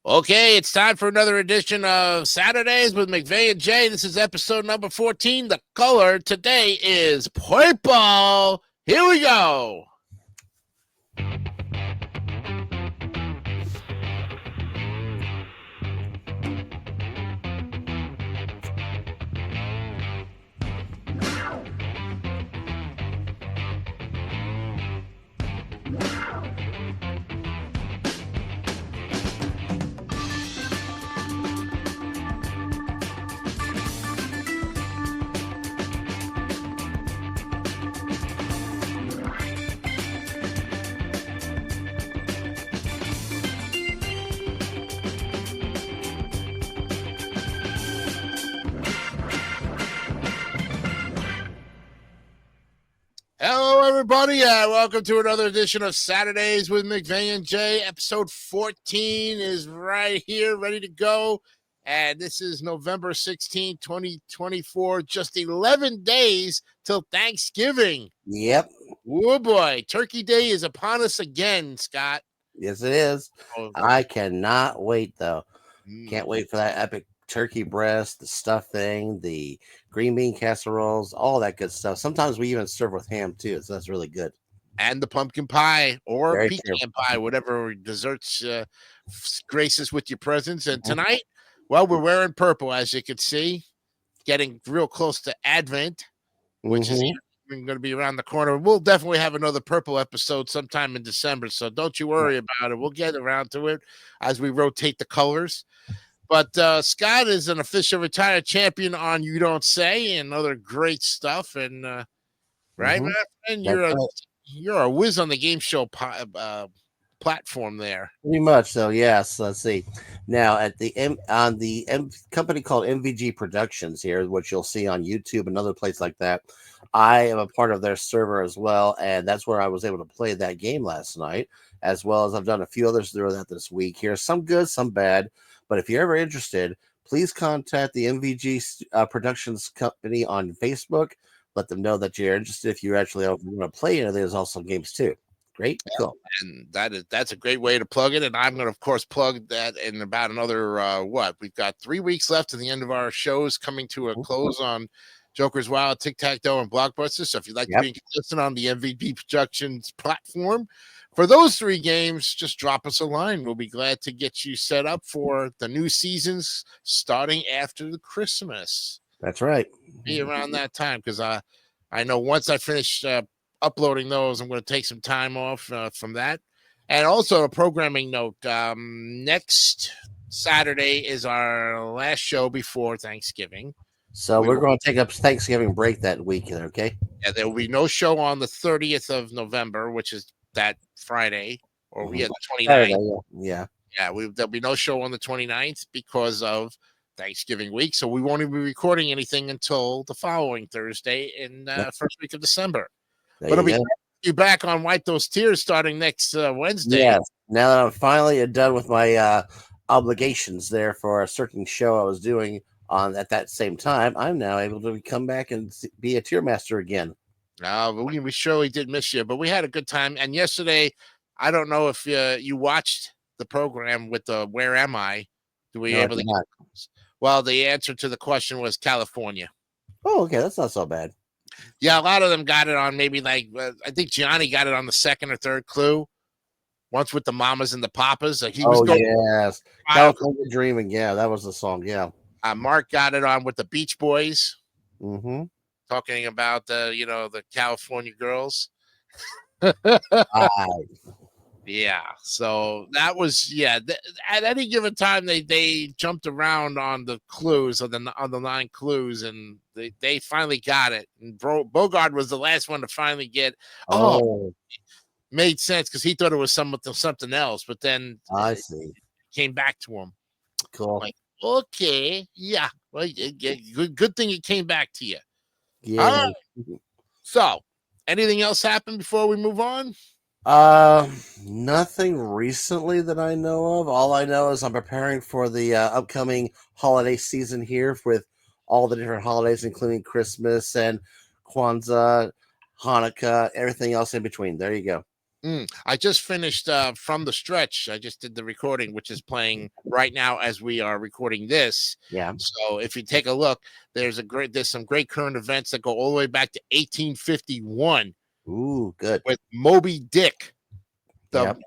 Okay, it's time for another edition of Saturdays with Mcvay and Jay. This is episode number 14. The color today is purple. Here we go. Hello, everybody. Welcome to another edition of Saturdays with Mcvay and Jay. Episode 14 is right here, ready to go. And this is November 16, 2024. Just 11 days till Thanksgiving. Yep. Oh, boy. Turkey Day is upon us again, Scott. Yes, it is. Oh, I cannot wait, though. Can't wait for that epic turkey breast, the stuffing, the green bean casseroles, all that good stuff. Sometimes we even serve with ham, too, so that's really good. And the pumpkin pie or Very pecan true. pie, whatever desserts graces with your presence. And tonight, well, we're wearing purple, as you can see, getting real close to Advent, which is going to be around the corner. We'll definitely have another purple episode sometime in December, so don't you worry about it. We'll get around to it as we rotate the colors. But Scott is an official retired champion on You Don't Say and other great stuff. And right, man? And you're a whiz on the game show platform there. Pretty much so, yes. Let's see. Now at the company called MVG Productions here, which you'll see on YouTube, another place like that. I am a part of their server as well, and that's where I was able to play that game last night, as well as I've done a few others through that this week here. Some good, some bad. But if you're ever interested, please contact the MVG Productions company on Facebook. Let them know that you're interested if you actually want to play any of those awesome games too. Great, cool. And that's a great way to plug it. And I'm going to, of course, plug that in about another, we've got 3 weeks left to the end of our shows coming to a close on Joker's Wild, Tic-Tac-Toe, and Blockbuster. So if you'd like to be consistent on the MVP Productions platform for those 3 games, just drop us a line. We'll be glad to get you set up for the new seasons starting after the Christmas. That's right. Be around that time because I know once I finish uploading those, I'm going to take some time off from that. And also a programming note, next Saturday is our last show before Thanksgiving. So we're going to take up Thanksgiving break that week, okay? Yeah, there will be no show on the 30th of November, which is that Friday, or we had the 29th. Yeah. There'll be no show on the 29th because of Thanksgiving week. So we won't even be recording anything until the following Thursday in first week of December. But I'll be back on Wipe Those Tears starting next Wednesday. Yes. Now that I'm finally done with my obligations there for a certain show I was doing on at that same time, I'm now able to come back and be a tier master again. We surely did miss you, but we had a good time. And yesterday, I don't know if you watched the program with the Where Am I? Well, the answer to the question was California. Oh, okay. That's not so bad. Yeah, a lot of them got it on maybe I think Gianni got it on the second or third clue. Once with the Mamas and the Papas. Yes. California Dreaming. Yeah, that was the song. Yeah. Mark got it on with the Beach Boys. Mm-hmm. Talking about the California girls. Yeah, so that was at any given time they jumped around on the clues on the 9 clues, and they finally got it. And Bogart was the last one to finally get. Made sense because he thought it was something else, but then I see it came back to him. Cool. Like, okay, yeah, well, good thing it came back to you. Yeah. So, anything else happened before we move on? Nothing recently that I know of. All I know is I'm preparing for the upcoming holiday season here with all the different holidays, including Christmas and Kwanzaa, Hanukkah, everything else in between. There you go. I just finished From the Stretch. I just did the recording, which is playing right now as we are recording this. Yeah. So if you take a look, there's some great current events that go all the way back to 1851 Ooh, good. with Moby Dick, the Yep.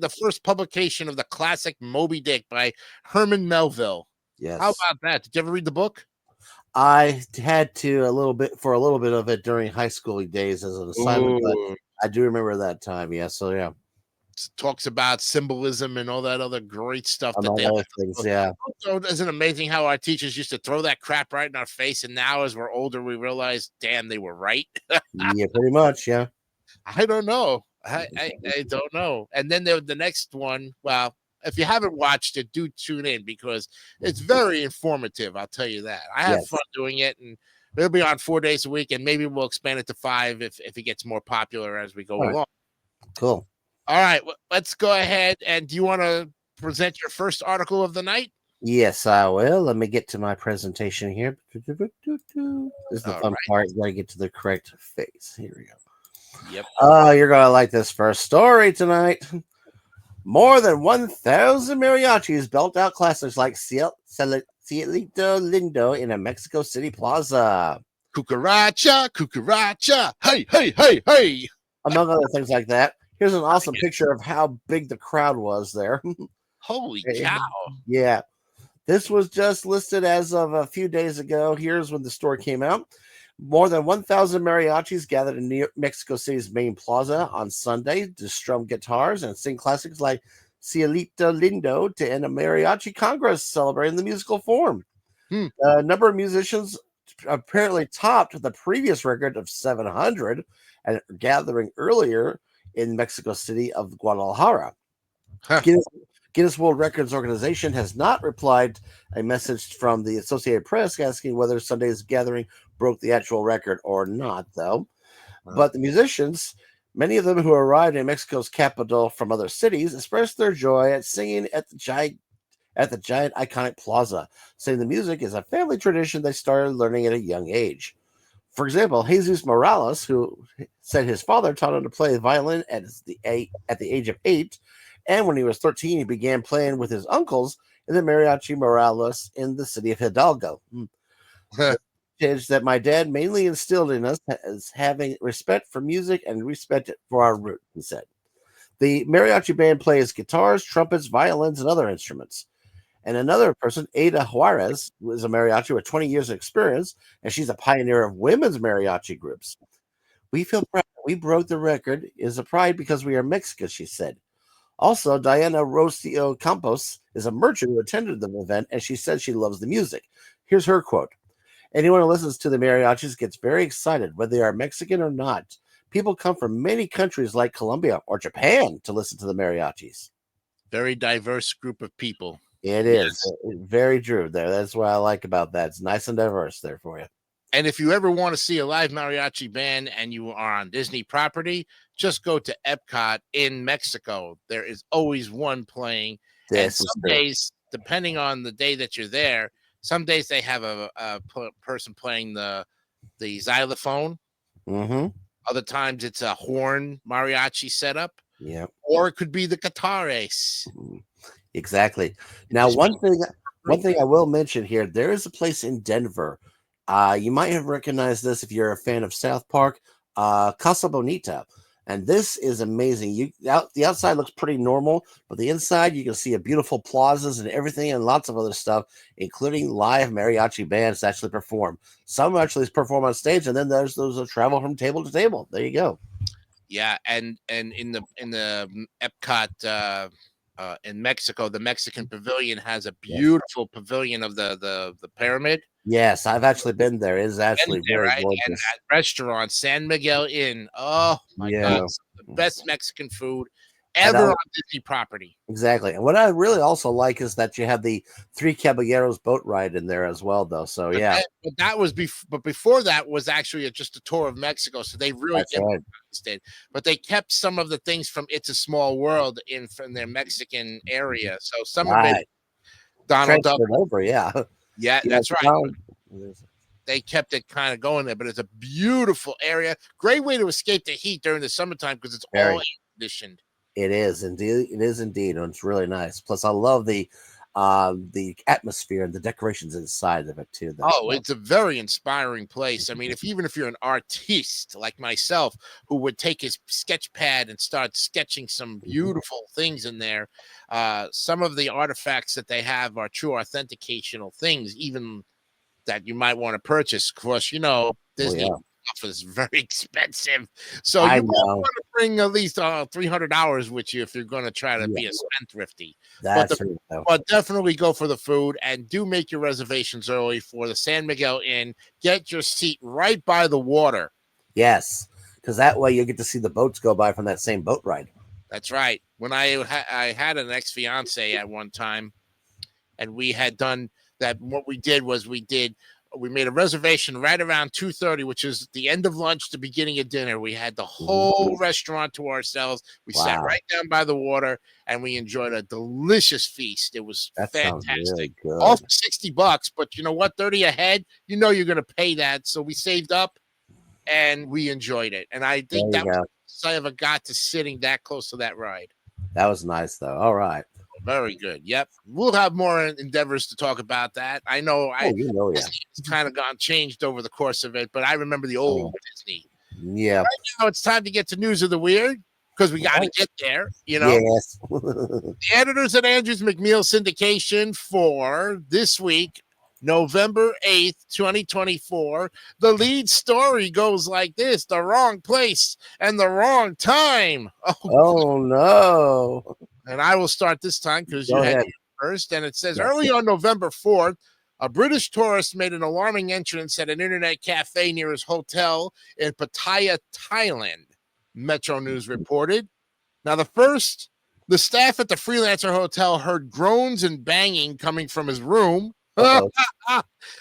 the first publication of the classic Moby Dick by Herman Melville. How Yes. about that? Did you ever read the book? I had to a little bit of it during high school days as an assignment, but Ooh. I do remember that time. Yeah. So yeah, Talks about symbolism and all that other great stuff that among they have. other things. Yeah. So isn't it amazing how our teachers used to throw that crap right in our face, and now as we're older, we realize, damn, they were right. Yeah. Pretty much. Yeah. I don't know. I don't know. And then the next one. Well, if you haven't watched it, do tune in because it's very informative. I'll tell you that. I have Yes. fun doing it, and it'll be on 4 days a week, and maybe we'll expand it to 5 if it gets more popular as we go All right. along. Cool. All right, let's go ahead. And do you want to present your first article of the night? Yes, I will. Let me get to my presentation here. This is the All fun right. part. You gotta get to the correct face. Here we go. Yep. Oh, you're gonna like this first story tonight. More than 1,000 mariachis belt out classics like Cielito Lindo in a Mexico City plaza. Cucaracha, cucaracha. Hey, hey, hey, hey. Among other things like that. Here's an awesome picture of how big the crowd was there. Holy cow. Yeah. This was just listed as of a few days ago. Here's when the story came out. More than 1,000 mariachis gathered in Mexico City's main plaza on Sunday to strum guitars and sing classics like Cielito Lindo to end a mariachi congress celebrating the musical form. A number of musicians apparently topped the previous record of 700 at a gathering earlier in Mexico City of Guadalajara. Huh. Guinness World Records organization has not replied a message from the Associated Press asking whether Sunday's gathering broke the actual record or not, though. But the musicians, many of them who arrived in Mexico's capital from other cities, expressed their joy at singing at the giant iconic plaza, saying the music is a family tradition they started learning at a young age. For example, Jesus Morales, who said his father taught him to play the violin at the age of 8, and when he was 13, he began playing with his uncles in the Mariachi Morales in the city of Hidalgo. The message that my dad mainly instilled in us is having respect for music and respect for our roots, he said. The mariachi band plays guitars, trumpets, violins, and other instruments. And another person, Ada Juarez, who is a mariachi with 20 years of experience, and she's a pioneer of women's mariachi groups. We feel proud we broke the record is a pride because we are Mexican, she said. Also, Diana Rocio Campos is a merchant who attended the event, and she said she loves the music. Here's her quote. Anyone who listens to the mariachis gets very excited, whether they are Mexican or not. People come from many countries like Colombia or Japan to listen to the mariachis. Very diverse group of people. It is very true there. That's what I like about that. It's nice and diverse there for you. And if you ever want to see a live mariachi band and you are on Disney property, just go to Epcot in Mexico. There is always one playing. And some days, depending on the day that you're there, some days they have a person playing the xylophone. Mm-hmm. Other times it's a horn mariachi setup. Yeah. Or it could be the guitarres. Exactly. Now, one thing I will mention here, there is a place in Denver. You might have recognized this if you're a fan of South Park, Casa Bonita. And this is amazing. The outside looks pretty normal, but the inside you can see a beautiful plazas and everything and lots of other stuff, including live mariachi bands that actually perform. Some actually perform on stage, and then there's those that travel from table to table. There you go. Yeah, and in the Epcot in Mexico, the Mexican Pavilion has a beautiful pavilion of the pyramid. Yes, I've actually been there. It is actually very gorgeous. And that restaurant, San Miguel Inn. Oh my God, the best Mexican food ever on Disney property. Exactly. And what I really also like is that you have the Three Caballeros boat ride in there as well, though. So that was before that was actually just a tour of Mexico. So they really did. But they kept some of the things from It's a Small World from their Mexican area. So some of it, Donald Duck over, yeah, that's right. They kept it kind of going there, but it's a beautiful area. Great way to escape the heat during the summertime because it's all conditioned. It is indeed. It is indeed, and it's really nice. Plus, I love the atmosphere and the decorations inside of it too. Though. Oh, it's a very inspiring place. I mean, even if you're an artiste like myself, who would take his sketch pad and start sketching some beautiful things in there, some of the artifacts that they have are true authenticational things, even that you might want to purchase. Of course, Disney stuff is very expensive, so I you might know. want to bring at least $300 with you if you're going to try to be a spendthrifty. That's true. But definitely go for the food, and do make your reservations early for the San Miguel Inn. Get your seat right by the water. Yes, because that way you'll get to see the boats go by from that same boat ride. That's right. When I had an ex-fiance at one time, and we had done that, what we did was we made a reservation right around 2:30, which is the end of lunch, the beginning of dinner. We had the whole restaurant to ourselves. We sat right down by the water, and we enjoyed a delicious feast. It was fantastic. Really good. All for $60, but you know what? 30 ahead. You're going to pay that. So we saved up, and we enjoyed it. And I think that was the closest I ever got to sitting that close to that ride. That was nice, though. All right. Very good. Yep. We'll have more endeavors to talk about that. I know Disney's kind of changed over the course of it, but I remember the old Disney. Yeah. Right now it's time to get to News of the Weird, because we got to get there, Yes. The editors at Andrews McMeel Syndication for this week, November 8th, 2024. The lead story goes like this: the wrong place and the wrong time. Oh no. And I will start this time because you had first. And it says, early on November 4th, a British tourist made an alarming entrance at an internet cafe near his hotel in Pattaya, Thailand, Metro News reported. Now, the staff at the Freelancer Hotel heard groans and banging coming from his room,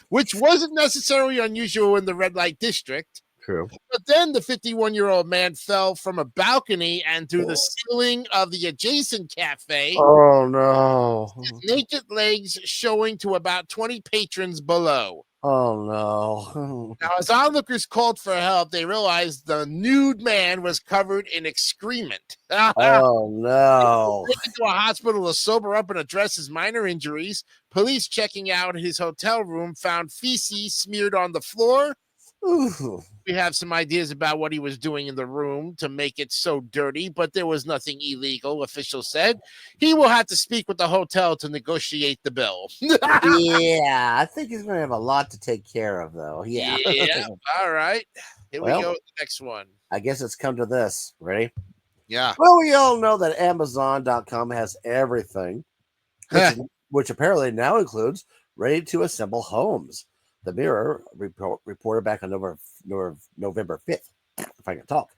which wasn't necessarily unusual in the red light district. True. But then the 51-year-old man fell from a balcony and through the ceiling of the adjacent cafe. Oh, no. His naked legs showing to about 20 patrons below. Oh, no. Now, as onlookers called for help, they realized the nude man was covered in excrement. Oh, no. Taken to a hospital to sober up and address his minor injuries. Police checking out his hotel room found feces smeared on the floor. Ooh. We have some ideas about what he was doing in the room to make it so dirty, but there was nothing illegal, officials said. He will have to speak with the hotel to negotiate the bill. Yeah, I think he's going to have a lot to take care of, though. Yeah. All right. Here we go with the next one. I guess it's come to this. Ready? Yeah. Well, we all know that Amazon.com has everything, which apparently now includes ready-to-assemble homes. The Mirror reported back on November 5th, if I can talk.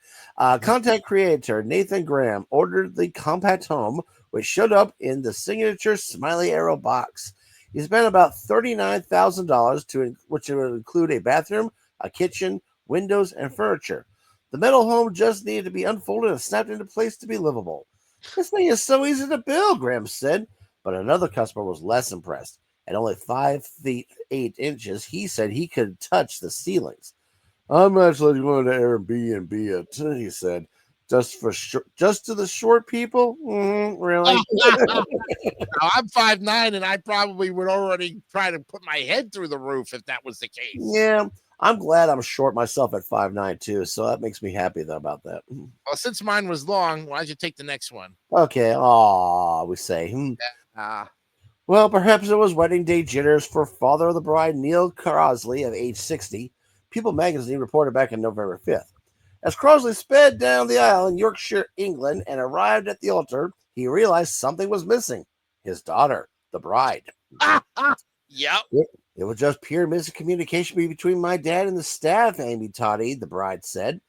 Content creator Nathan Graham ordered the compact home, which showed up in the signature smiley arrow box. He spent about $39,000, which would include a bathroom, a kitchen, windows, and furniture. The metal home just needed to be unfolded and snapped into place to be livable. This thing is so easy to build, Graham said, but another customer was less impressed. At only 5 feet 8 inches, he said he could touch the ceilings. I'm actually going to Airbnb it, he said. Just to the short people? Really? Now, I'm 5'9", and I probably would already try to put my head through the roof if that was the case. Yeah, I'm glad I'm short myself at 5'9", too, so that makes me happy about that. Well, since mine was long, why don't you take the next one? Okay, we say. Well, perhaps it was wedding day jitters for father of the bride, Neil Crosley, of age 60. People magazine reported back on November 5th. As Crosley sped down the aisle in Yorkshire, England, and arrived at the altar, he realized something was missing. His daughter, the bride. Yep. It was just pure miscommunication between my dad and the staff, Amy Toddy, the bride said.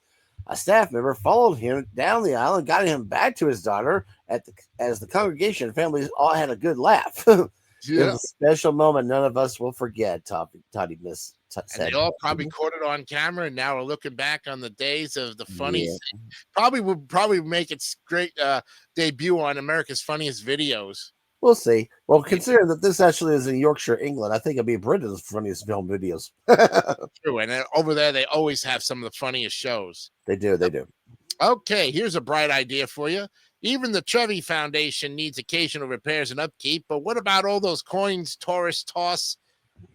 A staff member followed him down the aisle and got him back to his daughter as the congregation and families all had a good laugh. It was a special moment none of us will forget, Toddy said. And they all probably caught it on camera, and now we're looking back on the days of the funny thing. Probably make its great debut on America's Funniest Videos. We'll see. Well, considering that this actually is in Yorkshire, England, I think it'll be Britain's funniest film videos. True, and over there they always have some of the funniest shows. They do. Okay, here's a bright idea for you. Even the Trevi Foundation needs occasional repairs and upkeep, but what about all those coins tourists toss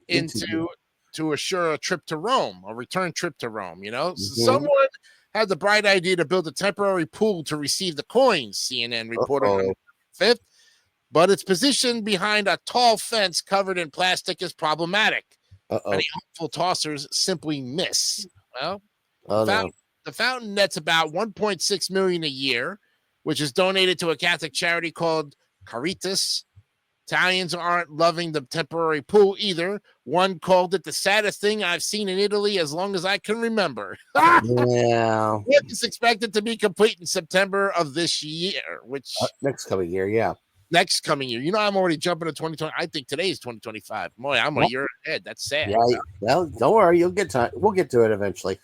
into to assure a trip to Rome, a return trip to Rome? Someone had the bright idea to build a temporary pool to receive the coins, CNN reported on the 5th, but its position behind a tall fence covered in plastic is problematic. Many hopeful tossers simply miss. Well, the fountain nets about 1.6 million a year, which is donated to a Catholic charity called Caritas. Italians aren't loving the temporary pool either. One called it the saddest thing I've seen in Italy as long as I can remember. Yeah. It's expected to be complete in September of this year, which next coming year, yeah. Next coming year. I'm already jumping to 2020. I think today is 2025. Boy, I'm a year ahead. That's sad. Yeah, well, don't worry. You'll get time. We'll get to it eventually.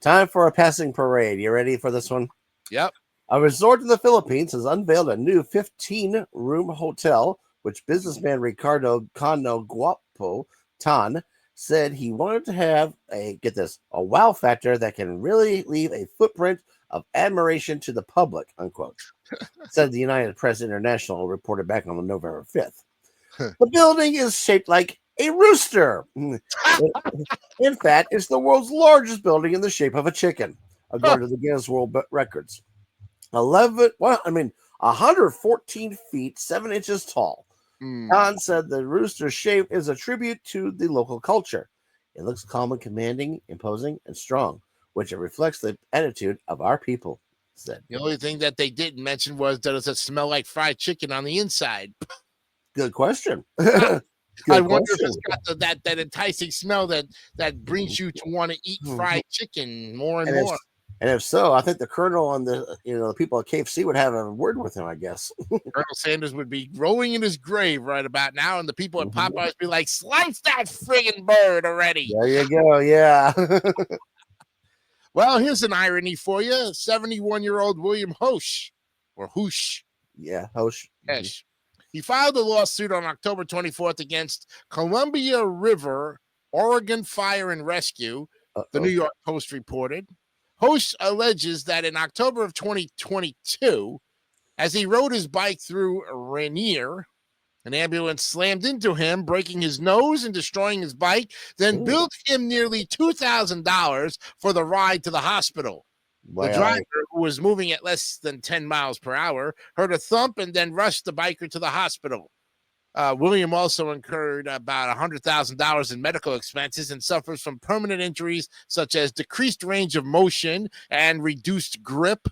Time for a passing parade. You ready for this one? Yep. A resort in the Philippines has unveiled a new 15-room hotel, which businessman Ricardo Cano Guapo Tan said he wanted to have a wow factor that can really leave a footprint of admiration to the public, unquote. Said the United Press International, reported back on November 5th. The building is shaped like a rooster. In fact, it's the world's largest building in the shape of a chicken, according to the Guinness World Records. 114 feet, 7 inches tall. Khan said the rooster's shape is a tribute to the local culture. It looks calm and commanding, imposing, and strong, which it reflects the attitude of our people. Said. The only thing that they didn't mention was does it smell like fried chicken on the inside? Good question. I wonder if it's got that enticing smell that brings you to want to eat fried chicken more and more. If so, I think the colonel and the people at KFC would have a word with him, I guess. Colonel Sanders would be rolling in his grave right about now, and the people at Popeyes be like, slice that friggin' bird already. There you go, yeah. Well, here's an irony for you. 71-year-old William Hosch, or Hoosh. Yeah, Hosch. He filed a lawsuit on October 24th against Columbia River, Oregon Fire and Rescue, the New York Post reported. Hosch alleges that in October of 2022, as he rode his bike through Rainier, an ambulance slammed into him, breaking his nose and destroying his bike, then billed him nearly $2,000 for the ride to the hospital. Wow. The driver, who was moving at less than 10 miles per hour, heard a thump and then rushed the biker to the hospital. William also incurred about $100,000 in medical expenses and suffers from permanent injuries such as decreased range of motion and reduced grip.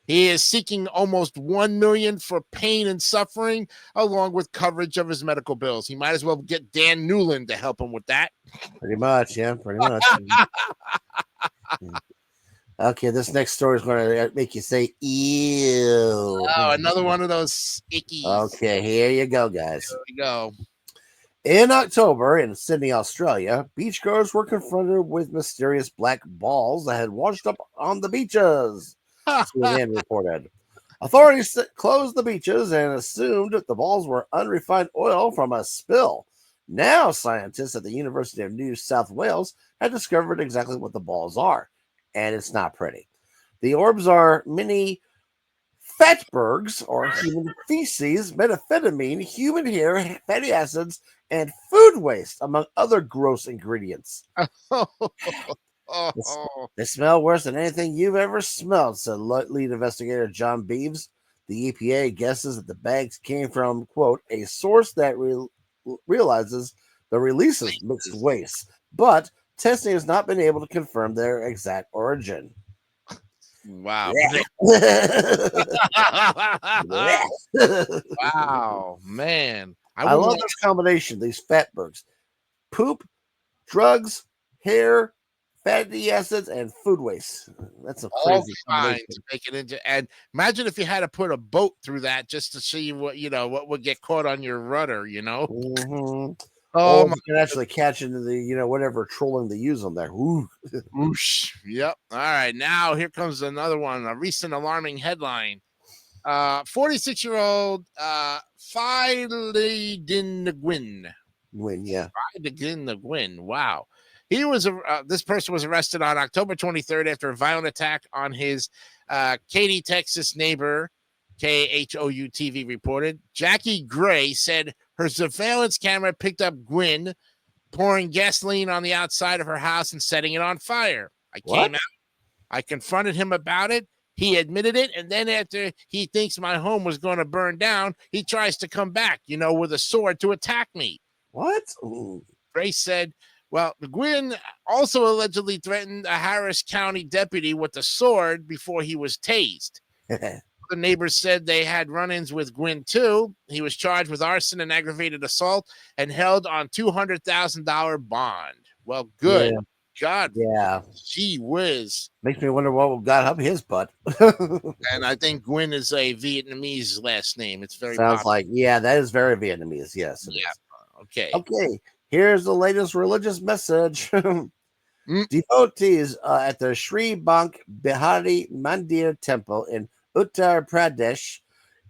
He is seeking almost $1 million for pain and suffering, along with coverage of his medical bills. He might as well get Dan Newland to help him with that. Pretty much, yeah, pretty much. Okay, this next story is going to make you say, ew. Oh, another one of those ickies. Okay, here you go, guys. Here we go. In October, in Sydney, Australia, beachgoers were confronted with mysterious black balls that had washed up on the beaches. CNN reported. Authorities closed the beaches and assumed the balls were unrefined oil from a spill. Now, scientists at the University of New South Wales have discovered exactly what the balls are, and it's not pretty. The orbs are mini fatbergs, or human feces, methamphetamine, human hair, fatty acids, and food waste, among other gross ingredients. They smell worse than anything you've ever smelled, said lead investigator John Beeves. The EPA guesses that the bags came from, quote, a source that releases mixed waste, but testing has not been able to confirm their exact origin. Wow. Wow, man. I love this combination, these fatbergs. Poop, drugs, hair, fatty acids, and food waste. That's a crazy combination to make it into. And imagine if you had to put a boat through that just to see what would get caught on your rudder. Mm-hmm. Oh, you can actually catch into the whatever trolling they use on there. Whoosh. Yep. All right. Now here comes another one. A recent alarming headline. 46-year-old Gwyn. Gwyn, yeah. Gwyn. Wow. He was this person was arrested on October 23rd after a violent attack on his Katy, Texas neighbor. KHOU TV reported. Jackie Gray said her surveillance camera picked up Gwynn pouring gasoline on the outside of her house and setting it on fire. I came out. I confronted him about it. He admitted it. And then after he thinks my home was going to burn down, he tries to come back, with a sword to attack me. What? Ooh. Gray said, well, Gwynn also allegedly threatened a Harris County deputy with a sword before he was tased. The neighbors said they had run-ins with Gwynn, too. He was charged with arson and aggravated assault and held on $200,000 bond. Well, good. Yeah. God. Yeah. Gee whiz. Makes me wonder what got up his butt. And I think Gwynn is a Vietnamese last name. It's very Sounds popular. like, yeah, that is very Vietnamese. Yes. Yeah. Okay. Okay. Here's the latest religious message. Devotees at the Sri Bank Bihari Mandir temple in Uttar Pradesh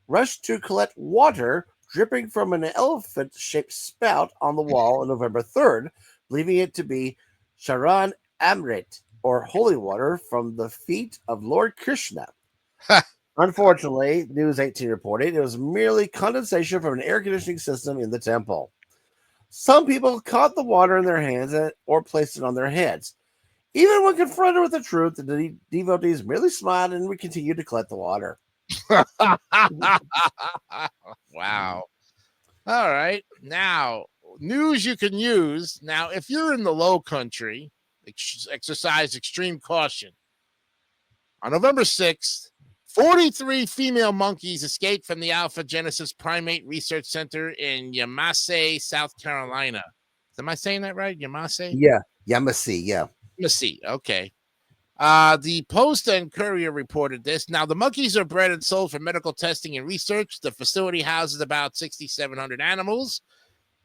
rushed to collect water dripping from an elephant-shaped spout on the wall on November 3rd, believing it to be Charan Amrit, or holy water from the feet of Lord Krishna. Unfortunately, News 18 reported it was merely condensation from an air conditioning system in the temple. Some people caught the water in their hands or placed it on their heads. Even when confronted with the truth, the devotees merely smiled and would continue to collect the water. Wow. All right. Now, news you can use. Now, if you're in the low country, exercise extreme caution. On November 6th, 43 female monkeys escaped from the Alpha Genesis Primate Research Center in Yamasee, South Carolina. Am I saying that right? Yamasee? Yeah. Yamasee, yeah. Yamasee, okay. The Post and Courier reported this. Now, the monkeys are bred and sold for medical testing and research. The facility houses about 6,700 animals.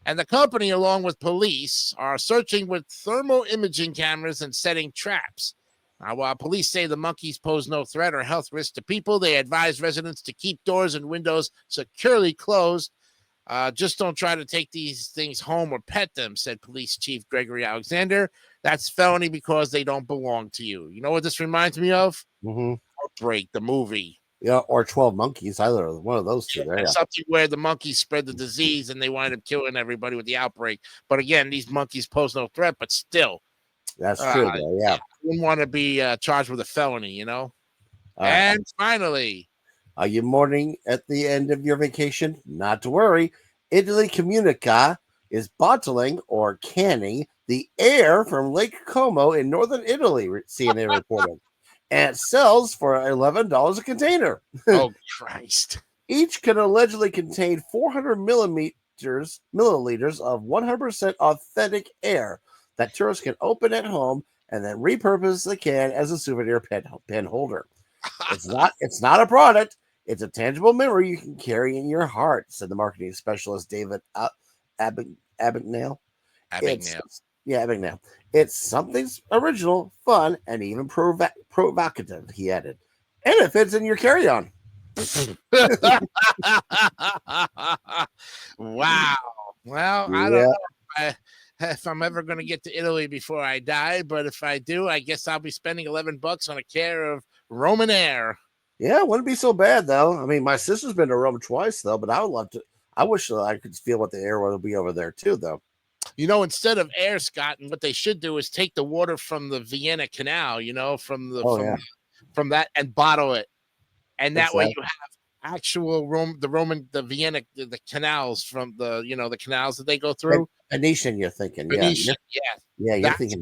And the company, along with police, are searching with thermal imaging cameras and setting traps. While police say the monkeys pose no threat or health risk to people, they advise residents to keep doors and windows securely closed. Just don't try to take these things home or pet them, said Police Chief Gregory Alexander. That's felony because they don't belong to you. You know what this reminds me of? Outbreak, the movie. Yeah, or 12 Monkeys. Either one of those two. Yeah. Something where the monkeys spread the disease and they wind up killing everybody with the outbreak. But again, these monkeys pose no threat, but still. That's true, though, yeah. I wouldn't want to be charged with a felony, And finally. Are you mourning at the end of your vacation? Not to worry. Italy Comunica is bottling or canning the air from Lake Como in northern Italy, CNN reported. And it sells for $11 a container. Oh, Christ. Each can allegedly contain 400 milliliters of 100% authentic air that tourists can open at home and then repurpose the can as a souvenir pen holder. It's not a product. It's a tangible memory you can carry in your heart, said the marketing specialist David Abagnale. Abagnale. It's something original, fun, and even provocative, he added. And it fits in your carry-on. Wow. Well, I don't know if I'm ever going to get to Italy before I die, but if I do, I guess I'll be spending $11 on a care of Roman air. Yeah, it wouldn't be so bad, though. I mean, my sister's been to Rome twice, though, but I would love to. I wish I could feel what the air would be over there, too, though. Instead of air, Scott, and what they should do is take the water from the Vienna Canal, from that and bottle it. And that way you have actual the Vienna, the canals from the canals that they go through. Venetian, you're thinking. Venetian, yeah. You're thinking.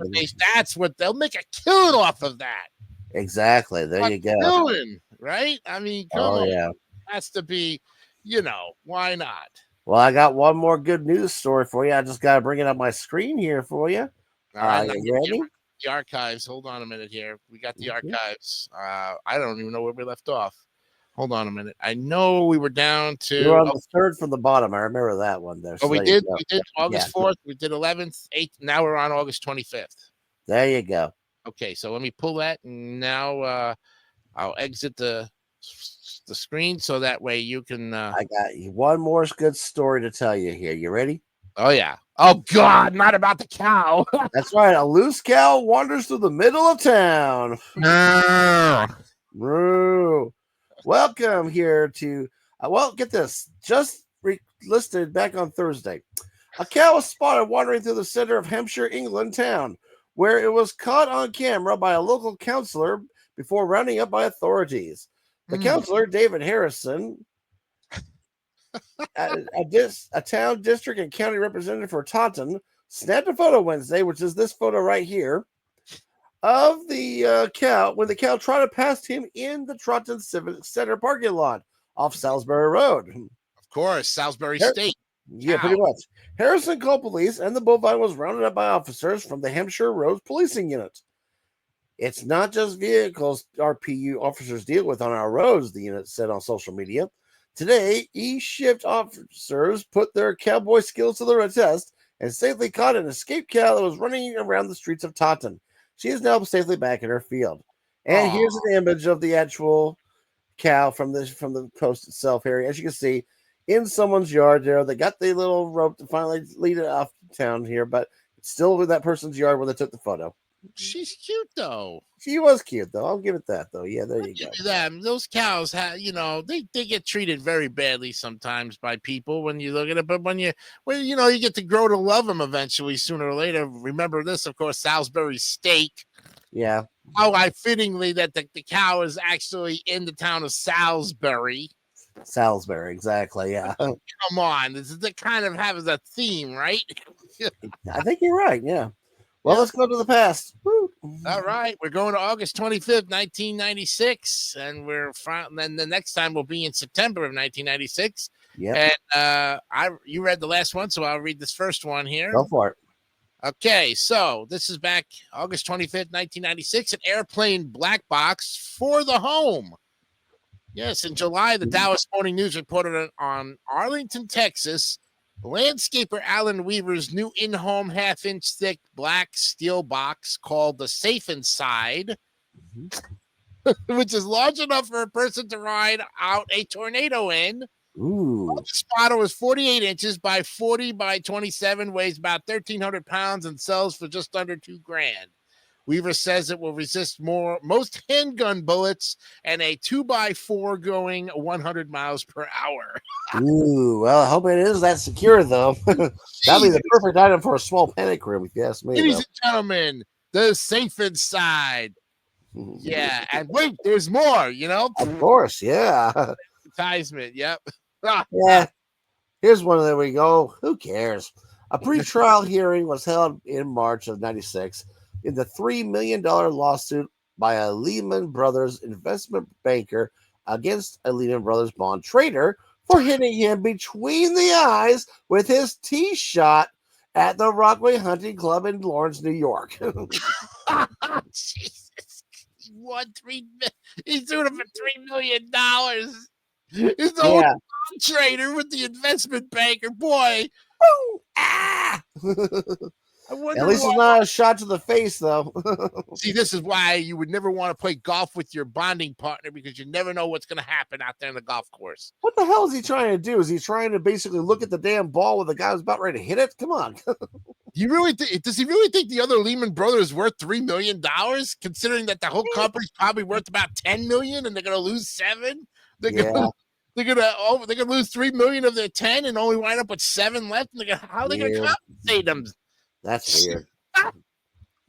That's what they'll make a killing off of that. Exactly. There you go. Killing, right? I mean, come on. Yeah. It has to be, why not? Well, I got one more good news story for you. I just got to bring it up my screen here for you. All right. You ready? The archives. Hold on a minute here. We got the archives. I don't even know where we left off. Hold on a minute. I know we were down to. We were on the third from the bottom. I remember that one there. So we did. We did August 4th. We did 11th, 8th. Now we're on August 25th. There you go. Okay, so let me pull that. And now I'll exit the screen so that way you can. I got you one more good story to tell you here. You ready? Oh yeah. Oh God, not about the cow. That's right. A loose cow wanders through the middle of town. No. Moo. Welcome here to, well, get this. Just listed back on Thursday. A cow was spotted wandering through the center of Hampshire, England town, where it was caught on camera by a local councillor before rounding up by authorities. The councillor, David Harrison, a town, district, and county representative for Taunton, snapped a photo Wednesday, which is this photo right here, of the cow when the cow trotted past him in the Taunton Civic Center parking lot off Salisbury Road. Of course, Salisbury State. Yeah, pretty much. Harrison called police, and the bovine was rounded up by officers from the Hampshire Roads Policing Unit. It's not just vehicles RPU officers deal with on our roads, the unit said on social media. Today, E-Shift officers put their cowboy skills to the test and safely caught an escaped cow that was running around the streets of Taunton. She is now safely back in her field. And here's an image of the actual cow from the post itself here. As you can see, in someone's yard there, they got the little rope to finally lead it off town here, but it's still with that person's yard where they took the photo. She's cute though. She was cute though. I'll give it that though. Yeah, there you go. Them. Those cows have, they get treated very badly sometimes by people when you look at it. But when you get to grow to love them eventually, sooner or later. Remember this, of course, Salisbury steak. Yeah. How fittingly that the cow is actually in the town of Salisbury. Salisbury, exactly. Yeah. Come on, this is the kind of having a theme, right? I think you're right. Yeah. Well, let's go to the past. Woo. All right, we're going to August 25th, 1996, and then the next time will be in September of 1996. Yeah. And you read the last one, so I'll read this first one here. Go for it. Okay, so this is back August 25th, 1996, an airplane black box for the home. Yes, in July, the Dallas Morning News reported on Arlington, Texas, landscaper Alan Weaver's new in-home half-inch thick black steel box called the Safe Inside, which is large enough for a person to ride out a tornado in. Ooh. The spotter was 48 inches by 40 by 27, weighs about 1,300 pounds, and sells for just under $2,000. Weaver says it will resist most handgun bullets and a 2x4 going 100 miles per hour. Ooh, well, I hope it is that secure, though. That'd be the perfect item for a small panic room, if you ask me. Ladies and gentlemen, the Safe Inside. Yeah, and wait, there's more, Of course, yeah. Advertisement, yep. Yeah. Here's one. There we go. Who cares? A pre-trial hearing was held in March of 96 in the $3 million lawsuit by a Lehman Brothers investment banker against a Lehman Brothers bond trader for hitting him between the eyes with his tee shot at the Rockaway Hunting Club in Lawrence, New York. Jesus. He's doing it for $3 million. He's the old trader with the investment banker. Boy. At least it's not a shot to the face, though. See, this is why you would never want to play golf with your bonding partner, because you never know what's going to happen out there in the golf course. What the hell is he trying to do? Is he trying to basically look at the damn ball when the guy was about ready to hit it? Come on. Does he really think the other Lehman Brothers worth $3 million, considering that the whole company's probably worth about $10 million and they're going to lose $7 million? They're gonna lose $3 million of their 10 and only wind up with 7 left. And how are they gonna compensate them? That's weird.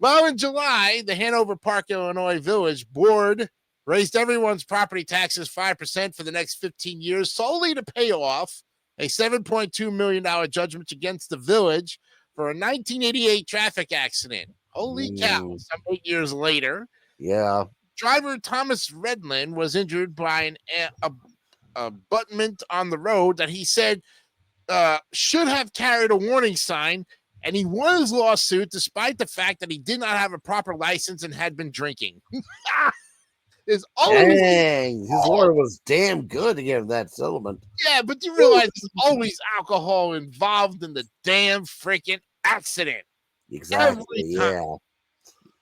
Well, in July, the Hanover Park, Illinois Village Board raised everyone's property taxes 5% for the next 15 years, solely to pay off a $7.2 million judgment against the village for a 1988 traffic accident. Holy cow! Some 8 years later, driver Thomas Redlin was injured by an abutment on the road that he said should have carried a warning sign, and he won his lawsuit despite the fact that he did not have a proper license and had been drinking. His lawyer was damn good to get that settlement. Yeah, but you realize there's always alcohol involved in the damn freaking accident. Exactly. Yeah.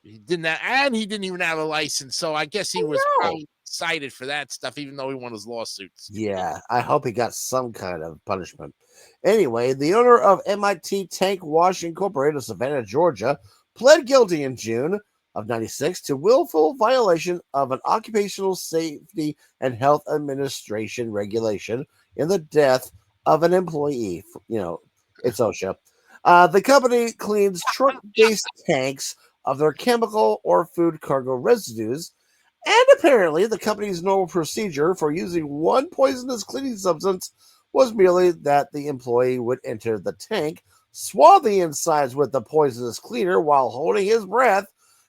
He didn't have, and he didn't even have a license, so I guess he was probably cited for that stuff, even though he won his lawsuits. Yeah, I hope he got some kind of punishment. Anyway, the owner of MIT Tank Wash Incorporated of Savannah, Georgia, pled guilty in June of 96 to willful violation of an occupational safety and health administration regulation in the death of an employee. It's OSHA. The company cleans truck-based tanks of their chemical or food cargo residues, and apparently the company's normal procedure for using one poisonous cleaning substance was merely that the employee would enter the tank, swab the insides with the poisonous cleaner while holding his breath,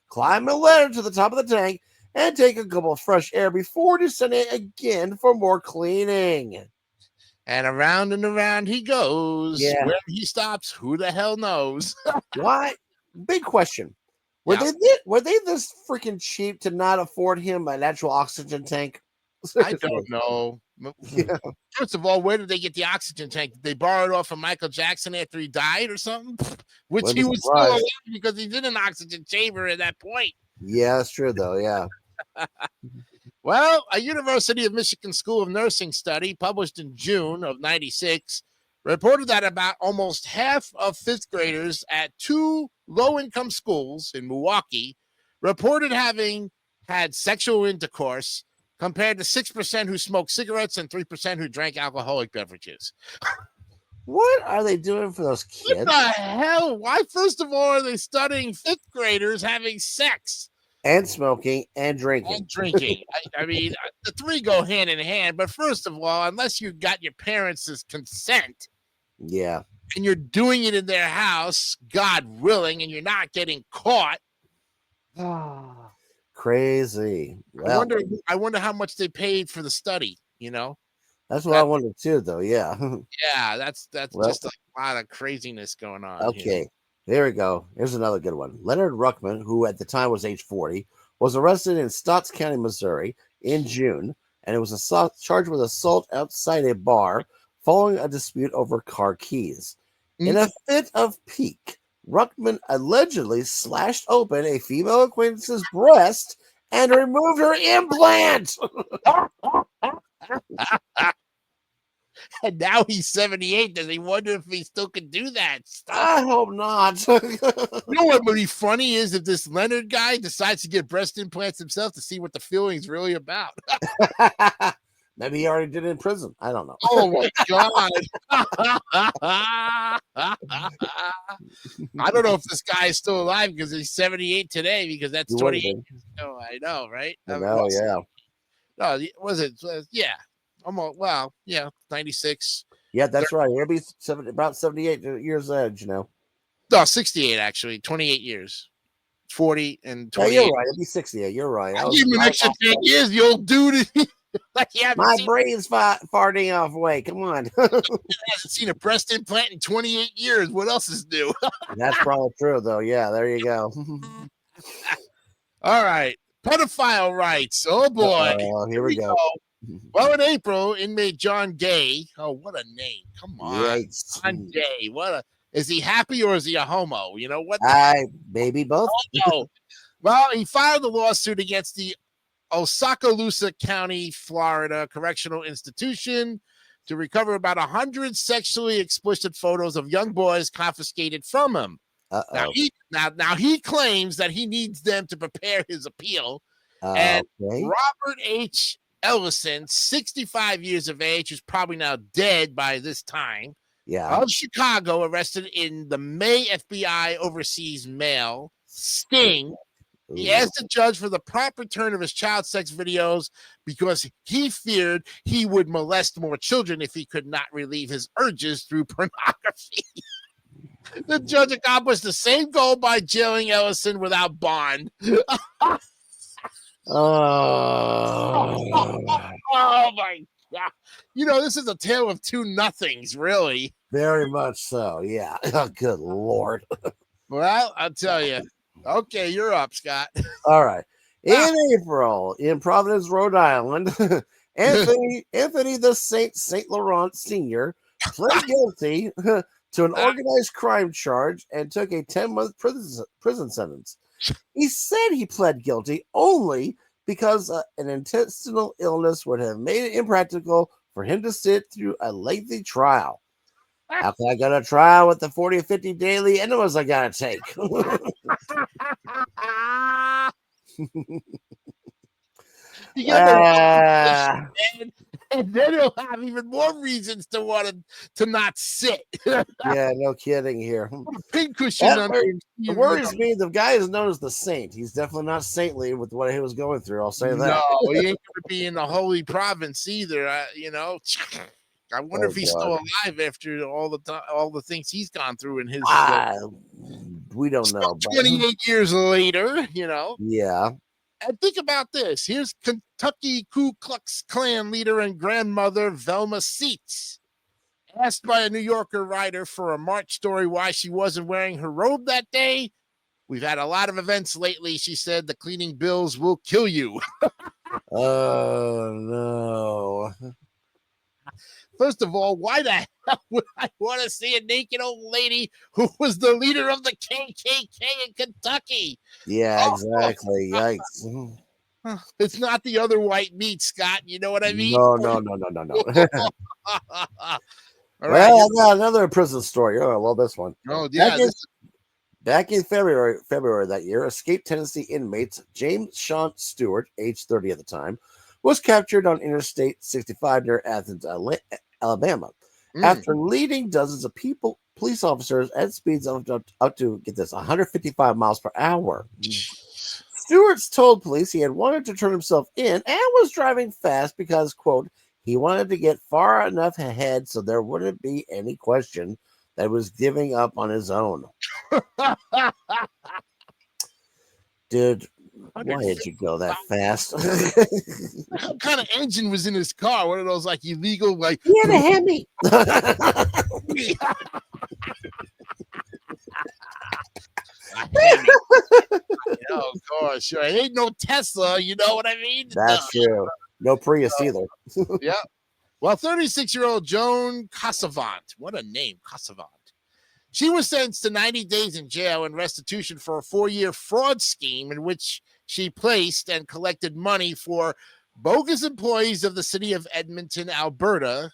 climb a ladder to the top of the tank, and take a gulp of fresh air before descending again for more cleaning. And around he goes. Yeah. Where he stops, who the hell knows? Why? Big question. Were they this freaking cheap to not afford him an actual oxygen tank? I don't know. Yeah. First of all, where did they get the oxygen tank? Did they borrow it off of Michael Jackson after he died or something? Which Wouldn't he be was still surprised. alive because he's in an oxygen chamber at that point. Yeah, that's true though. Yeah. Well, a University of Michigan School of Nursing study published in June of 96 reported that about almost half of fifth graders at two low-income schools in Milwaukee reported having had sexual intercourse, compared to 6% who smoked cigarettes and 3% who drank alcoholic beverages. What are they doing for those kids? What the hell? Why, first of all, are they studying fifth graders having sex? And smoking and drinking. And drinking. I mean, the three go hand in hand. But first of all, unless you got your parents' consent, Yeah. and you're doing it in their house, God willing, and you're not getting caught. Crazy. Well, I wonder how much they paid for the study. That's what I wondered too, though. Yeah. Yeah, that's just a lot of craziness going on. Okay. There we go. Here's another good one. Leonard Ruckman, who at the time was age 40, was arrested in Stotts County, Missouri in June, and it was charged with assault outside a bar following a dispute over car keys. In a fit of pique, Ruckman allegedly slashed open a female acquaintance's breast and removed her implant. And now he's 78. Does he wonder if he still can do that stuff? I hope not. You know what would be funny is if this Leonard guy decides to get breast implants himself to see what the feeling's really about. Maybe he already did it in prison. I don't know. Oh my God. I don't know if this guy is still alive because he's 78 today, because that's 28 years ago. I know, right? I know, yeah. No, was it? Yeah. Almost, well, yeah, 96. Yeah, that's right. He'll be about 78 years age, No, 68 actually. 28 years. 40 and 28. Yeah, you're right. It'll be 68. You're right. I gave him an extra 10 years, the old dude. My brain's farting off away. Come on. Hasn't seen a breast implant in 28 years. What else is new? That's probably true, though. Yeah, there you go. All right. Pedophile rights. Oh, boy. Here we go. Well, in April, inmate John Gay. Oh, what a name. Come on. Yikes. John Gay. Is he happy or is he a homo? You know what? Maybe both. Oh, well, he filed a lawsuit against the Oskaloosa County, Florida Correctional Institution to recover about 100 sexually explicit photos of young boys confiscated from him. Now he claims that he needs them to prepare his appeal. And Robert H. Ellison, 65 years of age, who's probably now dead by this time, of Chicago, arrested in the May FBI overseas mail sting. He asked the judge for the prompt return of his child sex videos because he feared he would molest more children if he could not relieve his urges through pornography. The judge accomplished the same goal by jailing Ellison without bond. Oh my God. This is a tale of two nothings, really. Very much so, yeah. Oh, good Lord. Well, I'll tell you. Okay, you're up, Scott. All right. In April, in Providence, Rhode Island, Anthony the Saint Laurent Sr. pled guilty to an organized crime charge and took a 10-month prison sentence. He said he pled guilty only because an intestinal illness would have made it impractical for him to sit through a lengthy trial. How can I go to trial with the 40 or 50 daily enemas I gotta take? You get the Ah, and then he'll have even more reasons to want to not sit. yeah, no kidding here. Pincushion That under wor- you worries me. The guy is known as the saint. He's definitely not saintly with what he was going through. I'll say no, that. he ain't gonna be in the holy province either. I wonder Oh if he's God. still alive after all the things he's gone through in his Ah, we don't know, but 28 years later. yeah. And think about this. Here's Kentucky Ku Klux Klan leader and grandmother Velma Seats. Asked by a New Yorker writer for a March story why she wasn't wearing her robe that day. We've had a lot of events lately, she said. The cleaning bills will kill you. Oh no. First of all, why the hell would I want to see a naked old lady who was the leader of the KKK in Kentucky? Yeah, Oh, exactly. Yikes. it's not the other white meat, Scott. You know what I mean? No, no, no, no, no, no. All right. Well, I got another prison story. Oh, I love this one. Oh, Back yeah. in Back in February that year, escaped Tennessee inmate James Sean Stewart, age 30 at the time, was captured on Interstate 65 near Athens, Alabama. After leading dozens of police officers at speeds of up to get this 155 miles per hour. Stewart's told police he had wanted to turn himself in and was driving fast because, quote, he wanted to get far enough ahead so there wouldn't be any question that he was giving up on his own. Dude, why did you go that fast? What kind of engine was in his car? One of those like illegal, like He had a Hemi. Oh gosh, it ain't no Tesla. You know what I mean? That's true. No Prius either. Yeah. Well, 36-year-old Joan Casavant. What a name, Casavant. She was sentenced to 90 days in jail and restitution for a 4-year fraud scheme in which she placed and collected money for bogus employees of the city of Edmonton, Alberta,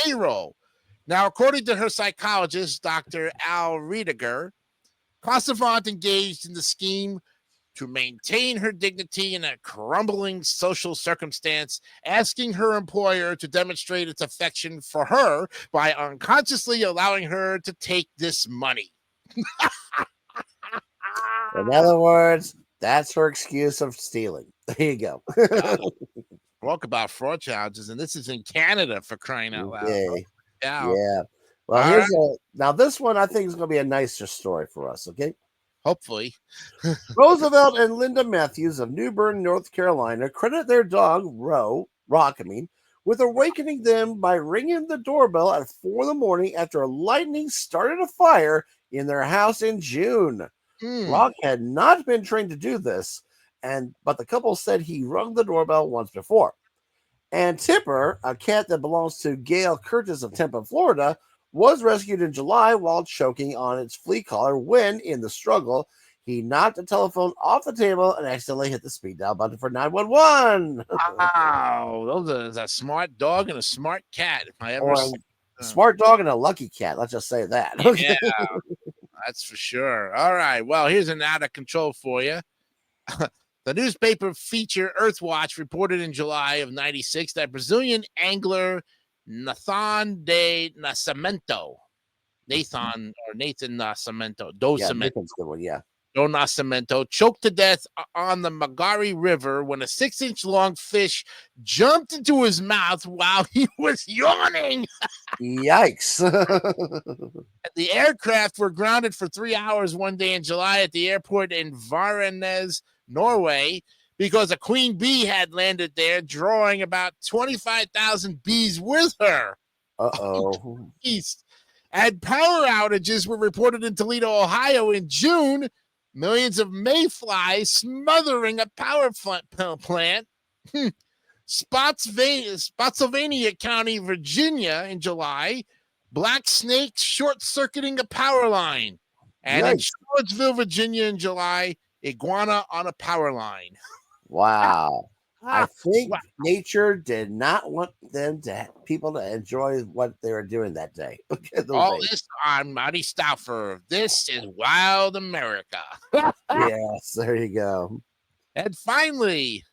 payroll. Now, according to her psychologist, Dr. Al Riediger, Casavant engaged in the scheme to maintain her dignity in a crumbling social circumstance, asking her employer to demonstrate its affection for her by unconsciously allowing her to take this money. In other words, that's her excuse of stealing. There you go. Talk about fraud charges, and this is in Canada for crying out loud. Okay. Yeah. Yeah. Well, All here's now this one I think is going to be a nicer story for us. Okay. Hopefully. Roosevelt and Linda Matthews of New Bern, North Carolina, credit their dog Rock, with awakening them by ringing the doorbell at 4 in the morning after lightning started a fire in their house in June. Rock had not been trained to do this, but the couple said he rung the doorbell once before. And Tipper, a cat that belongs to Gail Curtis of Tampa, Florida, was rescued in July while choking on its flea collar when, in the struggle, he knocked the telephone off the table and accidentally hit the speed dial button for 911. Wow. Those are a smart dog and a smart cat. If I ever Or a smart dog and a lucky cat. Let's just say that. Yeah, that's for sure. All right. Well, here's an out of control for you. The newspaper feature Earthwatch reported in July of 96 that Brazilian angler Nathan Nascimento Do Nascimento choked to death on the Magari River when a 6-inch long fish jumped into his mouth while he was yawning. Yikes. The aircraft were grounded for 3 hours one day in July at the airport in Varenes, Norway, because a queen bee had landed there, drawing about 25,000 bees with her. Uh-oh. East. And power outages were reported in Toledo, Ohio in June. Millions of mayflies smothering a power plant. Spotsylvania County, Virginia in July. Black snakes short-circuiting a power line. And in Charlottesville, Virginia in July, iguana on a power line. Wow. I think Wow. nature did not want people to enjoy what they were doing that day. Look at those All days. this on Marty Stauffer. This is Wild America. Yes, there you go. And finally,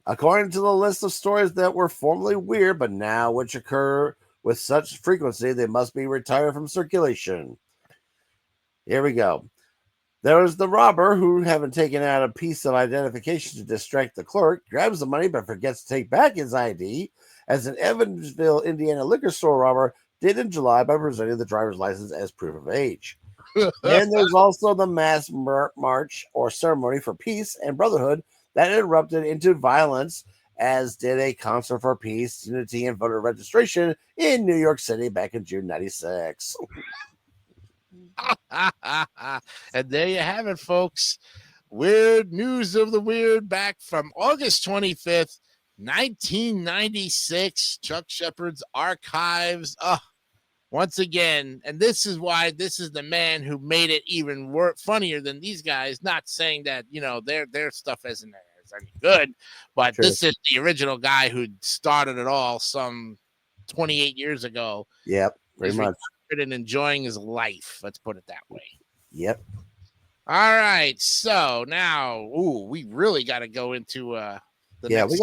According to the list of stories that were formerly weird, but now which occur with such frequency, they must be retired from circulation. Here we go. There was the robber who, having taken out a piece of identification to distract the clerk, grabs the money but forgets to take back his ID, as an Evansville, Indiana liquor store robber did in July by presenting the driver's license as proof of age. Then there's also the mass march or ceremony for peace and brotherhood that erupted into violence, as did a concert for peace, unity, and voter registration in New York City back in June '96. and there you have it, folks. Weird news of the weird back from August 25th, 1996. Chuck Shepard's archives. Once again, and this is why this is the man who made it even funnier than these guys. Not saying that their stuff isn't any good, but True. This is the original guy who started it all some 28 years ago. Yep, very much. And enjoying his life. Let's put it that way. Yep. All right, so now, we really got to go into next.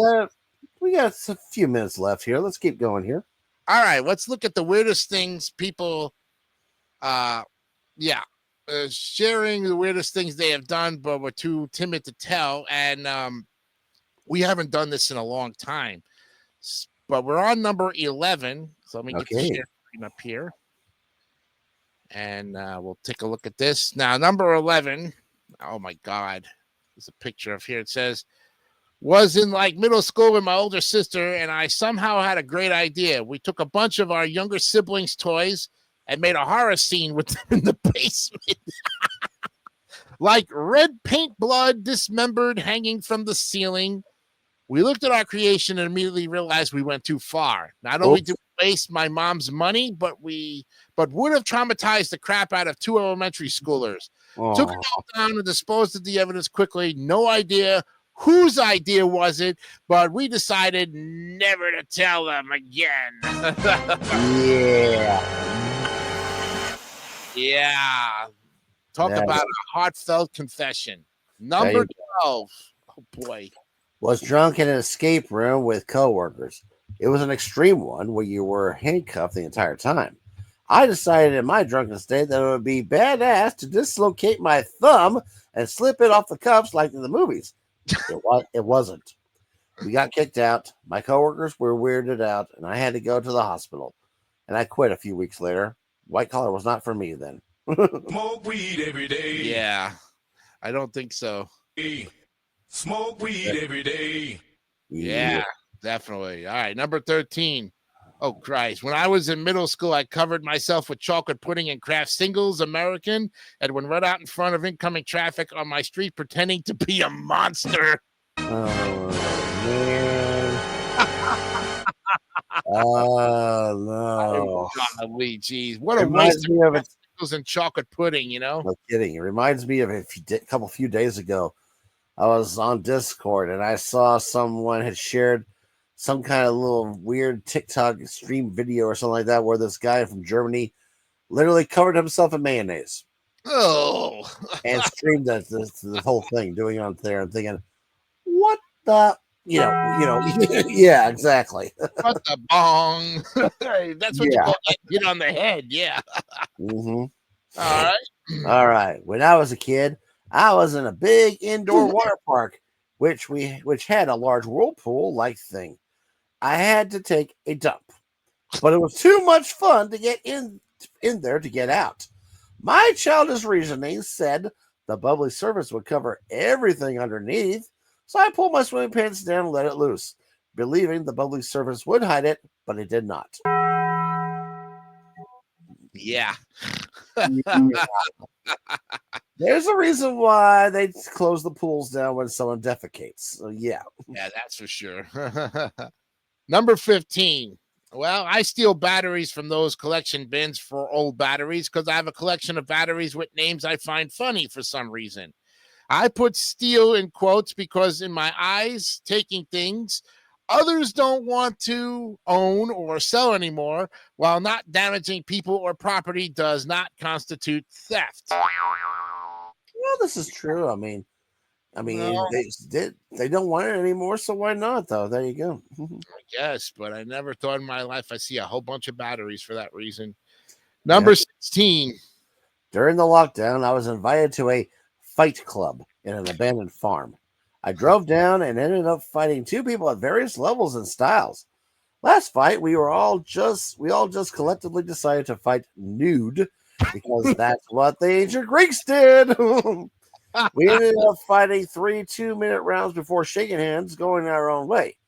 we got a few minutes left here. Let's keep going here. All right, let's look at the weirdest things people, sharing the weirdest things they have done, but were too timid to tell. And we haven't done this in a long time, but we're on number 11. So let me get the share screen up here, and we'll take a look at this now. Number 11. Oh my God, there's a picture of here. It says, was in like middle school with my older sister, and I somehow had a great idea. We took a bunch of our younger siblings' toys and made a horror scene with them in the basement. Like red paint blood dismembered hanging from the ceiling. We looked at our creation and immediately realized we went too far. Not only did we waste my mom's money, but would have traumatized the crap out of 2 elementary schoolers. Took it all down and disposed of the evidence quickly. No idea whose idea was it, but we decided never to tell them again. Yeah. Talk about a heartfelt confession. Number 12. Oh, boy. Was drunk in an escape room with coworkers. It was an extreme one where you were handcuffed the entire time. I decided in my drunken state that it would be badass to dislocate my thumb and slip it off the cuffs like in the movies. It wasn't. We got kicked out. My coworkers were weirded out, and I had to go to the hospital. And I quit a few weeks later. White collar was not for me then. Smoke weed every day. Yeah, I don't think so. Smoke weed every day. Yeah, definitely. All right, number 13. Oh, Christ. When I was in middle school, I covered myself with chocolate pudding and Kraft Singles American and went right out in front of incoming traffic on my street pretending to be a monster. Oh, man. Oh, no. Golly, geez. What a waste of Kraft Singles and chocolate pudding, No kidding. It reminds me of a few days ago. I was on Discord and I saw someone had shared some kind of little weird TikTok stream video or something like that, where this guy from Germany literally covered himself in mayonnaise. Oh, and streamed the whole thing, doing it on there and thinking, what the, yeah, exactly. What the bong? That's what you call hit on the head. Yeah. Mm-hmm. All right. When I was a kid, I was in a big indoor water park, which had a large whirlpool-like thing. I had to take a dump, but it was too much fun to get in there to get out. My childish reasoning said the bubbly surface would cover everything underneath, so I pulled my swimming pants down and let it loose, believing the bubbly surface would hide it, but it did not. Yeah. There's a reason why they close the pools down when someone defecates. So, yeah. Yeah, that's for sure. Number 15. Well, I steal batteries from those collection bins for old batteries because I have a collection of batteries with names I find funny for some reason. I put steal in quotes because in my eyes, taking things others don't want to own or sell anymore while not damaging people or property does not constitute theft. Well, this is true. Well, they don't want it anymore, so why not? Though there you go. I guess, but I never thought in my life I see a whole bunch of batteries for that reason. Yeah. Number 16. During the lockdown, I was invited to a fight club in an abandoned farm. I drove down and ended up fighting two people at various levels and styles. Last fight, we all just collectively decided to fight nude because that's what the ancient Greeks did. We ended up fighting 3 2-minute rounds before shaking hands, going our own way.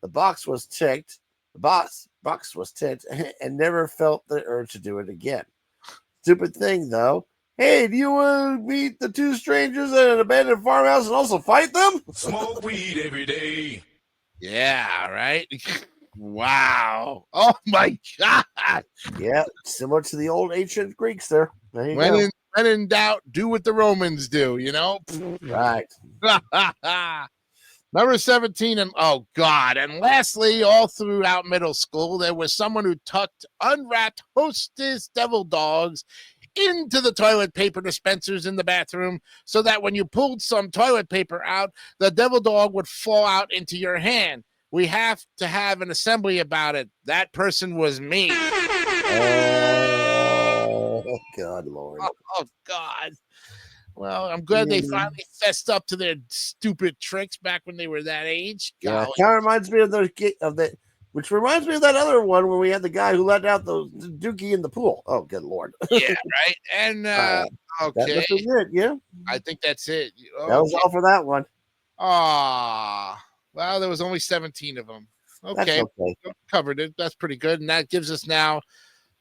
The box was ticked. Box was ticked and never felt the urge to do it again. Stupid thing, though. Hey, do you want to meet the two strangers at an abandoned farmhouse and also fight them? Smoke weed every day. Yeah, right? Wow. Oh, my God. Yeah, similar to the old ancient Greeks there. There you When go. when in doubt, do what the Romans do, you know? Right. Number 17, and oh God. And lastly, all throughout middle school, there was someone who tucked unwrapped Hostess devil dogs into the toilet paper dispensers in the bathroom so that when you pulled some toilet paper out, the devil dog would fall out into your hand. We have to have an assembly about it. That person was me. Oh, God, Lord. Oh God. Well, I'm glad they finally fessed up to their stupid tricks back when they were that age. Yeah, Golly. kind of reminds me which reminds me of that other one where we had the guy who let out the dookie in the pool. Oh, good Lord. Yeah, right. And That okay, must be it, yeah. I think that's it. That was all for that one. Well, there was only 17 of them. That's Okay, okay. covered it. That's pretty good, and that gives us now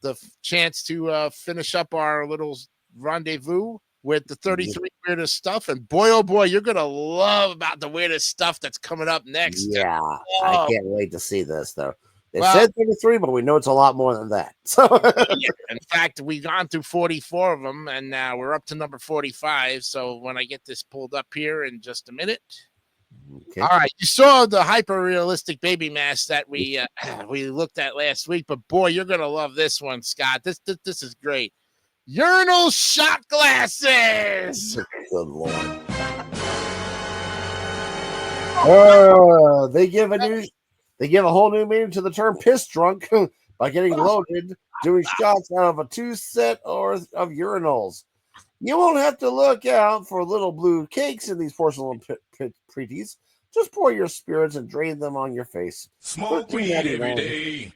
the chance to finish up our little rendezvous with the 33 weirdest stuff. And boy, oh boy, you're gonna love about the weirdest stuff that's coming up next. Yeah, I can't wait to see this though. They said 33, but we know it's a lot more than that. So, yeah, in fact, we've gone through 44 of them, and now we're up to number 45. So when I get this pulled up here in just a minute. okay. All right, you saw the hyper realistic baby mask that we looked at last week, but boy, you're gonna love this one, Scott. This is great. Urinal shot glasses. Good Lord. Oh, they give a whole new meaning to the term piss drunk by getting loaded, doing shots out of a 2 set of urinals. You won't have to look out for little blue cakes in these porcelain pretties. Just pour your spirits and drain them on your face. Smoke weed every day.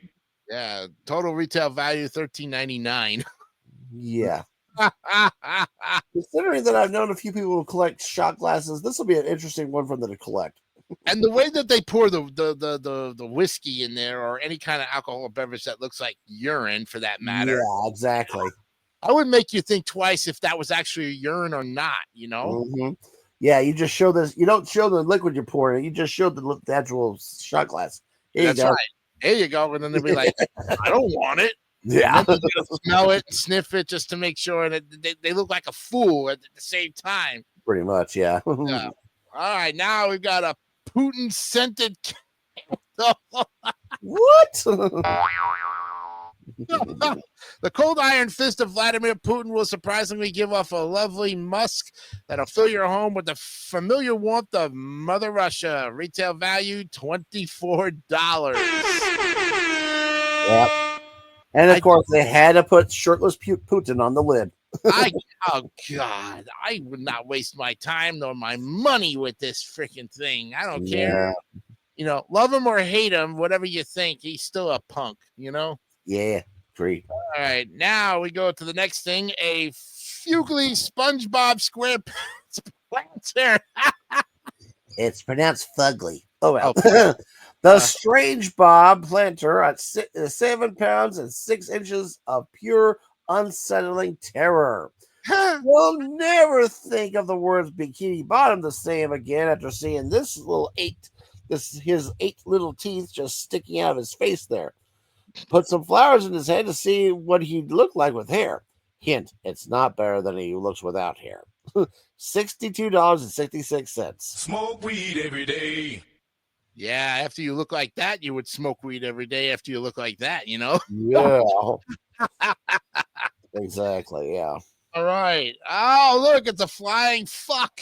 Yeah, total retail value $13.99. Yeah. Considering that I've known a few people who collect shot glasses, this will be an interesting one for them to collect. And the way that they pour the whiskey in there, or any kind of alcohol beverage that looks like urine, for that matter, Yeah, exactly. I would make you think twice if that was actually a urine or not. You know? Mm-hmm. Yeah, you just show this. You don't show the liquid you're pouring. You just show the actual shot glass. That's right. There you go. And then they'll be like, "I don't want it." Yeah, smell it and sniff it just to make sure that they look like a fool at the same time. Pretty much, yeah. Yeah. All right, now we've got a Putin scented What? The cold iron fist of Vladimir Putin will surprisingly give off a lovely musk that'll fill your home with the familiar warmth of Mother Russia. Retail value $24. Yep. And of course, they had to put shirtless Putin on the lid. Oh God, I would not waste my time nor my money with this freaking thing. I don't care. You know, love him or hate him, whatever you think, he's still a punk, you know? Yeah, great. All right, now we go to the next thing, a Fugly SpongeBob SquarePants planter. It's pronounced fugly. Oh, well. The Strange Bob planter at 7 pounds and 6 inches of pure unsettling terror. You'll never think of the words Bikini Bottom the same again after seeing this little his 8 little teeth just sticking out of his face there. Put some flowers in his head to see what he'd look like with hair. Hint, it's not better than he looks without hair. $62.66. Smoke weed every day. Yeah, after you look like that, you would smoke weed every day after you look like that, you know? Yeah. Exactly. Yeah. All right. Oh, look, it's a flying fuck.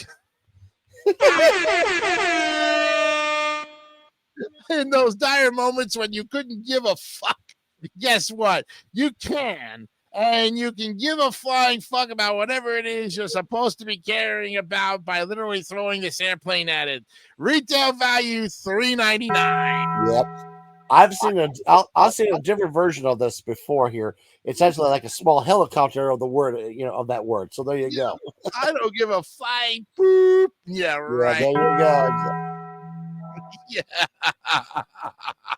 In those dire moments when you couldn't give a fuck, guess what? You can. And you can give a flying fuck about whatever it is you're supposed to be caring about by literally throwing this airplane at it. Retail value $3.99. Yep. I've seen a different version of this before here. It's actually like a small helicopter of the word, of that word. So there you go. I don't give a flying poop. Yeah, Yeah, right. there you go. Yeah.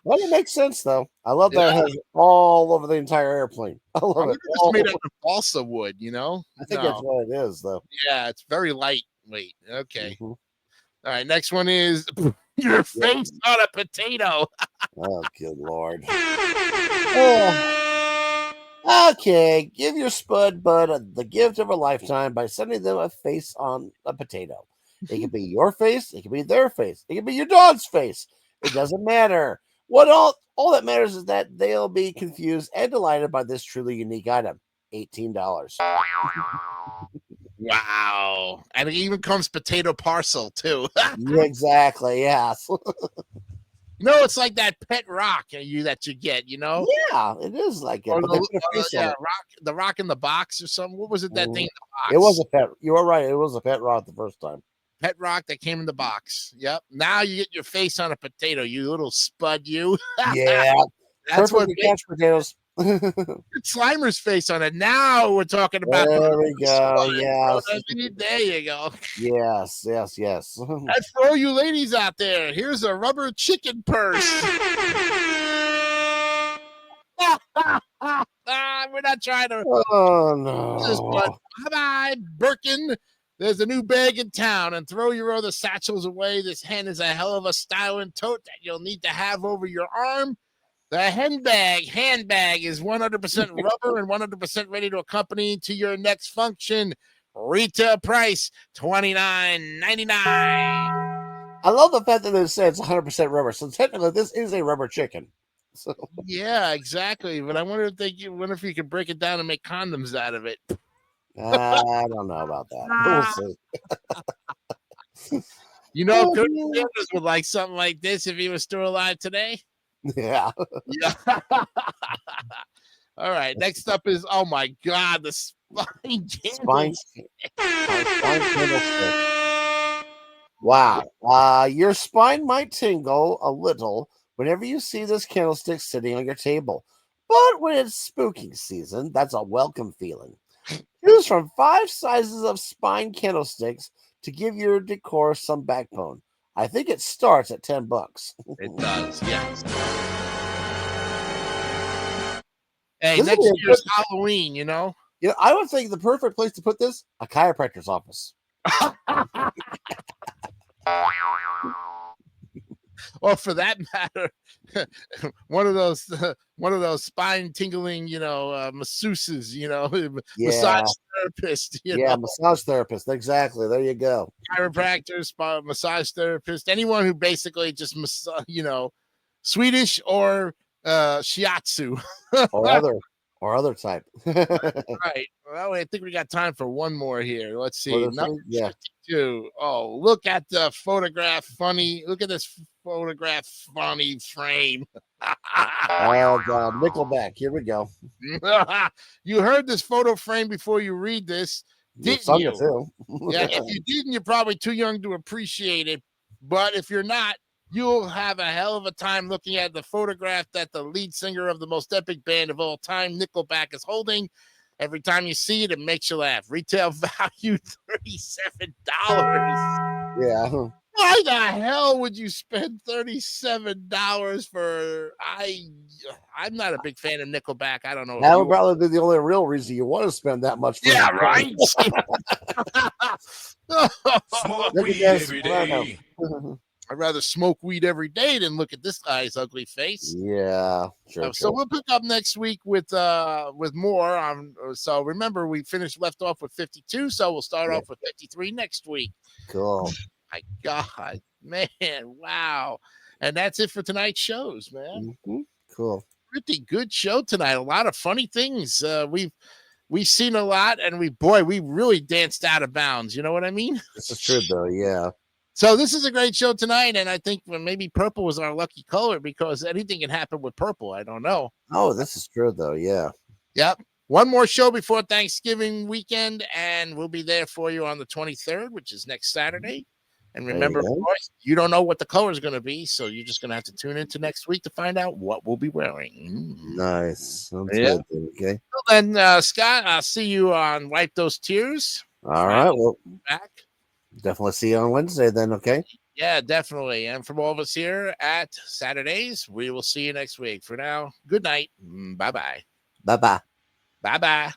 Well, it makes sense though. I love that Yeah. it has all over the entire airplane. I I love wonder it. if it's made out of balsa wood, you know? I think No. that's what it is though. Yeah, it's very lightweight. Okay. Mhm. All right, next one is your face on a potato. Oh, good Lord. Oh. Okay, give your spud bud the gift of a lifetime by sending them a face on a potato. It can be your face, it can be their face, it can be your dog's face. It doesn't matter. What all that matters is that they'll be confused and delighted by this truly unique item. $18. Wow. And it even comes potato parcel too. Yeah, exactly. Yes. It's like that pet rock that you get, Yeah, it is like it. Or But they put a face on it. the rock in the box or something. What was it? That thing in the box? It was a pet. You were right. It was a pet rock the first time. pet rock that came in the box. Yep. Now you get your face on a potato, you little spud, you. Yeah. That's what Perfect to catch potatoes. Slimer's face on it. Now we're talking about. There we go. Yes. There you go. Yes. And for all you ladies out there, here's a rubber chicken purse. We're not trying to. Oh no. Bye-bye, Birkin. There's a new bag in town, and throw your other satchels away. This hen is a hell of a styling tote that you'll need to have over your arm. The handbag is 100% rubber and 100% ready to accompany to your next function. Retail price $29.99. I love the fact that it says 100% rubber. So technically, this is a rubber chicken. So Yeah, exactly. But I wonder if you could break it down and make condoms out of it. I don't know about that. We'll see. Curtis Sanders would like something like this if he was still alive today. Yeah. Yeah. All right. Next up is, oh my God, the spine candlestick. Wow. Your spine might tingle a little whenever you see this candlestick sitting on your table. But when it's spooking season, that's a welcome feeling. Choose from 5 sizes of spine candlesticks to give your decor some backbone. I think it starts at $10. It does, yes. Hey, This next would be a year's Halloween, I would think the perfect place to put this, a chiropractor's office. Or for that matter, one of those spine tingling, masseuses, massage therapist, Massage therapist. Exactly. There you go. chiropractor, massage therapist, anyone who basically just, Swedish or shiatsu. or other type. Right. Well, I think we got time for one more here. Let's see. Number Yeah. 52. Oh, look at the photograph. Funny. Look at this photograph. Funny frame. Oh God, Nickelback. Here we go. You heard this photo frame before you read this, didn't you? Too. Yeah. If you didn't, you're probably too young to appreciate it. But if you're not, you'll have a hell of a time looking at the photograph that the lead singer of the most epic band of all time, Nickelback, is holding. Every time you see it, it makes you laugh. Retail value $37. Yeah. Why the hell would you spend $37 for? I'm not a big fan of Nickelback. I don't know. That would probably be the only real reason you want to spend that much. Yeah, right. Smoke weed every day. I'd rather smoke weed every day than look at this guy's ugly face. Yeah, sure. So we'll pick up next week with more on. So remember, we left off with 52, so we'll start off with 53 next week. Cool. My God, man, wow! And that's it for tonight's shows, man. Cool. Pretty good show tonight. A lot of funny things. We've seen a lot, and we really danced out of bounds. You know what I mean? This is true, though. Yeah. So this is a great show tonight, and I think maybe purple was our lucky color because anything can happen with purple. I don't know. Oh, this is true, though. Yeah. Yep. One more show before Thanksgiving weekend, and we'll be there for you on the 23rd, which is next Saturday. And remember, of course, you don't know what the color is going to be, so you're just going to have to tune into next week to find out what we'll be wearing. Nice. Sounds good. Okay. Well, then, Scott, I'll see you on Wipe Those Tears. All right. Well, back. Definitely see you on Wednesday then. Okay. Yeah, definitely. And from all of us here at Saturdaze, we will see you next week. For now, good night. Bye-bye. Bye-bye. Bye-bye.